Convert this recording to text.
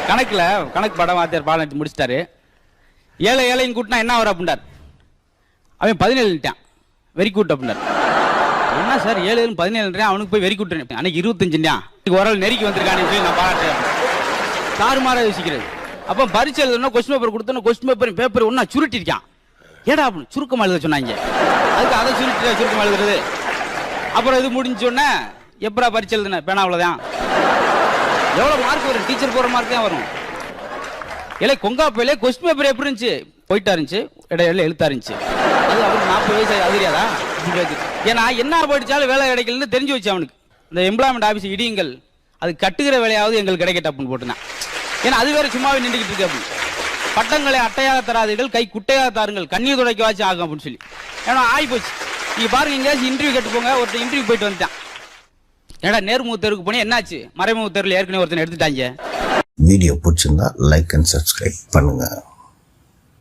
கணக்கு படம் வாத்தியார் பாடம் எடுத்து முடிச்சிட்டாரு. ஏழையும் கூட்டினா என்ன வரும் அப்படின்னார். அவன் 17ட்டான், வெரி கூட் அப்படின்னார். என்ன சார் 7 17 அவனுக்கு போய் வெரி கூட்டு, அன்னைக்கு 25 ஓரளவு நெருக்கி வந்திருக்கானு சொல்லி நான் பாராட்டுறேன். தாறுமாறா யோசிக்கிறது. அப்போ பரிச்சை எழுதுனா கொஸ்டின் பேப்பர் கொடுத்தோன்னா கொஸ்டின் பேப்பர் ஒன்றா சுருட்டிருக்கான். ஏடா அப்படின்னு சுருக்கமாக எழுத சொன்னாங்க. அதுக்கு அதை சுருக்கமாக எழுதுறது. அப்புறம் இது முடிஞ்சோடனே எப்படா பரிச்சை எழுதுன பேனா அவ்வளோதான். எவ்வளோ மார்க் வரும்? டீச்சர் போகிற மார்க் தான் வரும். இல்லை கொங்காப்பையிலே கொஸ்டின் பேப்பர் எப்படி இருந்துச்சு? போயிட்டா இருந்துச்சு, இடையில எழுத்தா இருந்துச்சு. அது அவருக்கு 40 வயசு அது தெரியாதா? ஏன்னா என்ன படித்தாலும் வேலை கிடைக்கலன்னு தெரிஞ்சு வச்சு அவனுக்கு. இந்த எம்ப்ளாய்மெண்ட் ஆஃபீஸ் இடியுங்கள், அது கட்டுகிற வேலையாவது எங்களுக்கு கிடைக்கட்ட அப்படின்னு போட்டுனா. ஏன்னா அது வேற சும்மாவே நின்றுக்கிட்டு இருக்கு அப்படின்னு. பட்டங்களை அட்டையாக தராதீர்கள், கை குட்டையாக தாருங்கள், கண்ணீர் துடைக்க வாச்சு ஆகும் அப்படின்னு சொல்லி. ஏன்னா ஆகி போச்சு. நீங்க பாருங்க, எங்கேயாச்சும் இன்டர்வியூ கேட்டு போங்க. ஒருத்தர் இன்டர்வியூ போயிட்டு வந்துட்டான். ஏன்னா நேர்முக தேர்வுக்கு போனே என்னாச்சு? மறைமுக தேர்வில் ஏற்கனவே ஒருத்தனை எடுத்துட்டாங்க. வீடியோ பிடிச்சிருந்தா லைக் அண்ட் சப்ஸ்கிரைப் பண்ணுங்க.